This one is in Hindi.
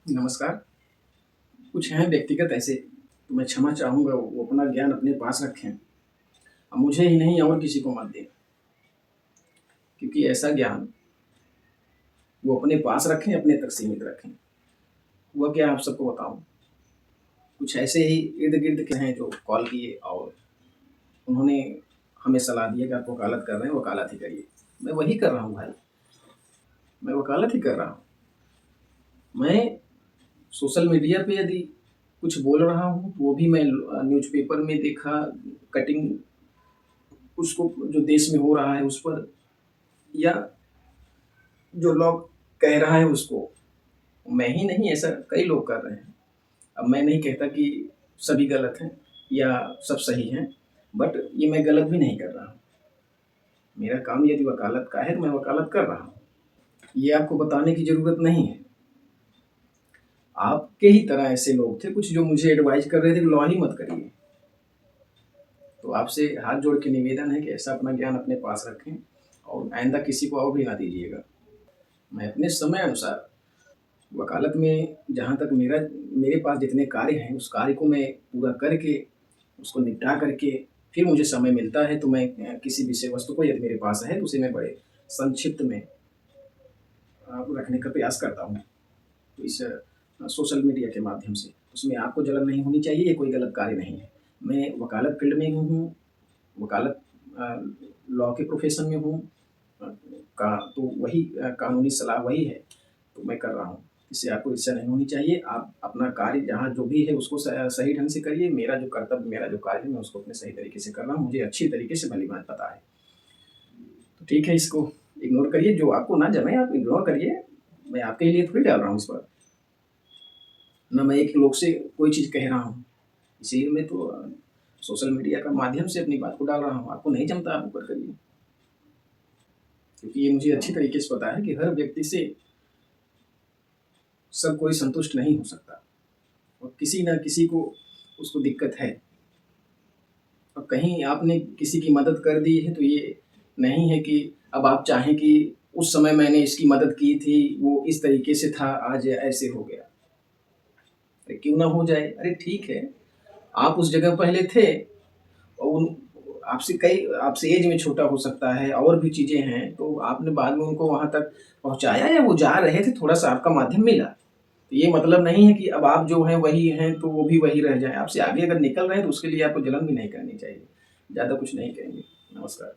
नमस्कार। कुछ हैं व्यक्तिगत ऐसे, तो मैं क्षमा चाहूँगा वो अपना ज्ञान अपने पास रखें। मुझे ही नहीं और किसी को मत दें, क्योंकि ऐसा ज्ञान वो अपने पास रखें, अपने तक सीमित रखें। हुआ क्या आप सबको बताऊँ, कुछ ऐसे ही इर्द-गिर्द के हैं जो कॉल किए और उन्होंने हमें सलाह दी है कि आप वकालत कर रहे हैं, वकालत ही करिए। मैं वही कर रहा हूँ भाई, मैं वकालत ही कर रहा हूँ। मैं सोशल मीडिया पे यदि कुछ बोल रहा हूँ, तो वो भी मैं न्यूज़पेपर में देखा कटिंग उसको जो देश में हो रहा है उस पर, या जो लोग कह रहा है उसको, मैं ही नहीं ऐसा कई लोग कर रहे हैं। अब मैं नहीं कहता कि सभी गलत हैं या सब सही हैं, बट ये मैं गलत भी नहीं कर रहा हूँ। मेरा काम यदि वकालत का है तो मैं वकालत कर रहा हूँ। ये आपको बताने की ज़रूरत नहीं है। आपके ही तरह ऐसे लोग थे कुछ जो मुझे एडवाइस कर रहे थे कि लॉ ही मत करिए। तो आपसे हाथ जोड़ के निवेदन है कि ऐसा अपना ज्ञान अपने पास रखें और आइंदा किसी को और भी ना दीजिएगा। मैं अपने समय अनुसार वकालत में जहाँ तक मेरे पास जितने कार्य हैं, उस कार्य को मैं पूरा करके, उसको निपटा करके फिर मुझे समय मिलता है तो मैं किसी विषय वस्तु को यदि मेरे पास है तो उसे मैं बड़े संक्षिप्त में रखने का प्रयास करता हूँ। तो इस सोशल मीडिया के माध्यम से उसमें आपको जलन नहीं होनी चाहिए, ये कोई गलत कार्य नहीं है। मैं वकालत फील्ड में ही हूँ, वकालत अ, लॉ के प्रोफ़ेशन में हूँ, अ, का तो वही कानूनी सलाह वही है, तो मैं कर रहा हूँ। इससे आपको ईर्ष्या नहीं होनी चाहिए। आप अपना कार्य जहाँ जो भी है उसको सही ढंग से करिए। मेरा जो कर्तव्य, मेरा जो कार्य है मैं उसको अपने सही तरीके से कर रहा हूँ। मुझे अच्छी तरीके से भली-भाँति पता है। तो ठीक है, इसको इग्नोर करिए, जो आपको ना जमे आप इग्नोर करिए। मैं आपके लिए थोड़ी डाल रहा हूँ इस पर। ना मैं एक लोग से कोई चीज़ कह रहा हूँ। इसीलिए मैं तो सोशल मीडिया का माध्यम से अपनी बात को डाल रहा हूँ। आपको नहीं जमता आप ऊपर करिए। क्योंकि ये मुझे अच्छी तरीके से पता है कि हर व्यक्ति से सब कोई संतुष्ट नहीं हो सकता और किसी न किसी को उसको दिक्कत है। और कहीं आपने किसी की मदद कर दी है तो ये नहीं है कि अब आप चाहें कि उस समय मैंने इसकी मदद की थी, वो इस तरीके से था, आज ऐसे हो गया। अरे क्यों ना हो जाए? अरे ठीक है, आप उस जगह पहले थे और उन आपसे एज में छोटा हो सकता है और भी चीज़ें हैं, तो आपने बाद में उनको वहाँ तक पहुँचाया या वो जा रहे थे, थोड़ा-सा आपका माध्यम मिला। तो ये मतलब नहीं है कि अब आप जो हैं वही हैं, तो वो भी वही रह जाएँ। आपसे आगे अगर निकल रहे हैं तो उसके लिए आपको जलन भी नहीं करनी चाहिए। ज़्यादा कुछ नहीं कहेंगे। नमस्कार।